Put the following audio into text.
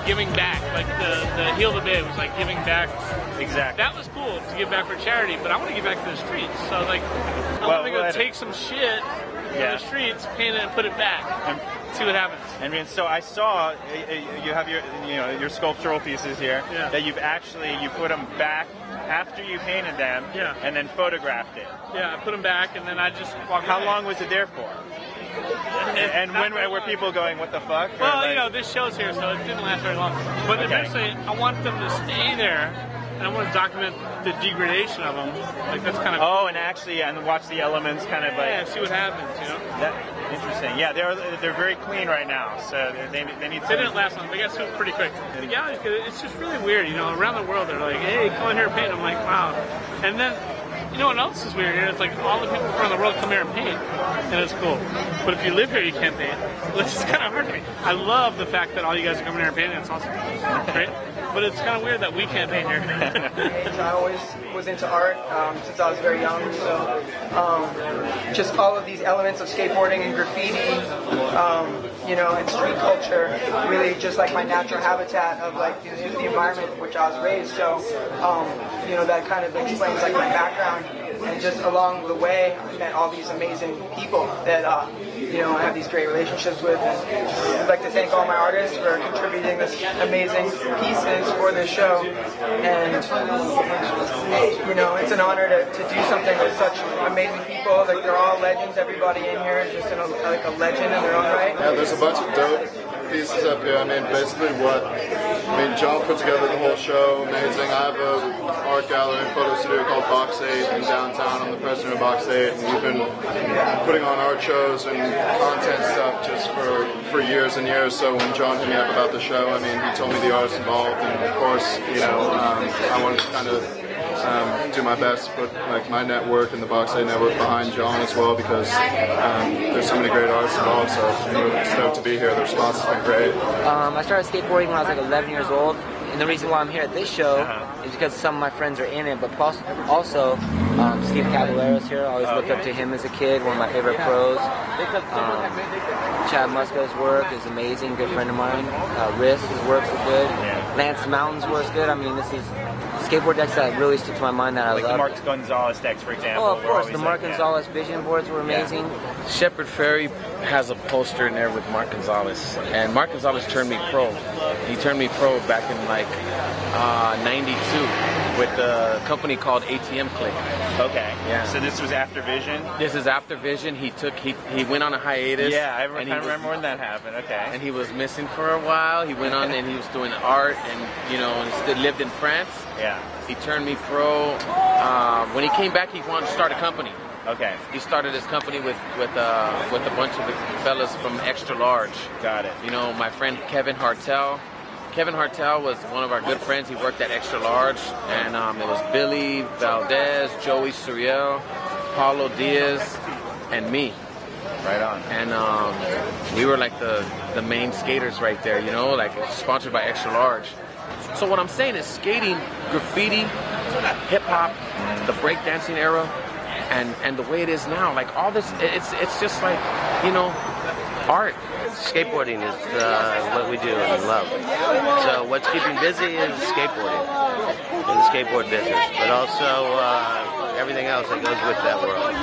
giving back. Like the Heal the Bay was like giving back. Exactly. That was cool to give back for charity, but I want to give back to the streets. So like, I want to go take some shit from the streets, paint it, and put it back. And see what happens. I mean, so I saw you have your sculptural pieces here that you put them back after you painted them, and then photographed it. Yeah, I put them back, and then I just walked. How long was it there for? And when were people going, what the fuck? Well, like, this show's here, so it didn't last very long. But eventually, I want them to stay there, and I want to document the degradation of them. Like, that's kind of cool. And actually, and watch the elements kind of like... see what happens, That, interesting. Yeah, they're very clean right now, so they need to... They didn't last long. They got super pretty quick. Yeah, it's just really weird, around the world, they're like, hey, come in here and paint. I'm like, wow. And then... You know what else is weird here? It's like all the people from around the world come here and paint, and it's cool. But if you live here, you can't paint, which is kind of hard for me. I love the fact that all you guys are coming here and painting. It's awesome, right? But it's kind of weird that we can't paint here. I always was into art since I was very young, so just all of these elements of skateboarding and graffiti, and street culture, really just like my natural habitat of like the environment in which I was raised. So, that kind of explains like my background. And just along the way, I met all these amazing people that, I have these great relationships with. And I'd like to thank all my artists for contributing this amazing pieces for this show. And, it's an honor to do something with such amazing people. Like, they're all legends. Everybody in here is just like a legend in their own right. Yeah, there's a bunch of dope pieces up here. basically John put together the whole show. Amazing. I have an art gallery and photo studio called Box 8 in downtown. I'm the president of Box 8, and we've been putting on art shows and content stuff just for years and years. So when John hit me up about the show, he told me the artists involved, and of course, I wanted to kind of do my best to put my network and the Box 8 network behind John as well, because there's so many great artists involved. So I'm stoked to be here. The response has been great. I started skateboarding when I was 11 years old, and the reason why I'm here at this show is because some of my friends are in it, but also Steve Caballero's here. I always looked up to him as a kid, one of my favorite pros. Chad Musko's work is amazing, good friend of mine. Risk's work is good. Lance Mountain's work is good. This is skateboard decks that really stick to my mind that I love. Like the Mark Gonzalez decks, for example. Oh, of course. The Mark Gonzalez vision boards were amazing. Shepard Ferry has a poster in there with Mark Gonzalez. And Mark Gonzalez turned me pro. He turned me pro back in 92 with a company called ATM Click. Okay. Yeah. So this was after Vision? This is after Vision. He went on a hiatus. Yeah, I remember when that happened. Okay. And he was missing for a while. He went on and he was doing art, and he still lived in France. Yeah. He turned me pro. When he came back, he wanted to start a company. Okay. He started his company with a bunch of fellas from Extra Large. Got it. My friend Kevin Hartel. Kevin Hartel was one of our good friends. He worked at Extra Large, and it was Billy Valdez, Joey Suriel, Paulo Diaz, and me. Right on. And we were like the main skaters right there, sponsored by Extra Large. So what I'm saying is skating, graffiti, hip-hop, the breakdancing era, and the way it is now, all this, it's just art. Skateboarding is what we do and love. So what's keeping busy is skateboarding, in the skateboard business, but also everything else that goes with that world.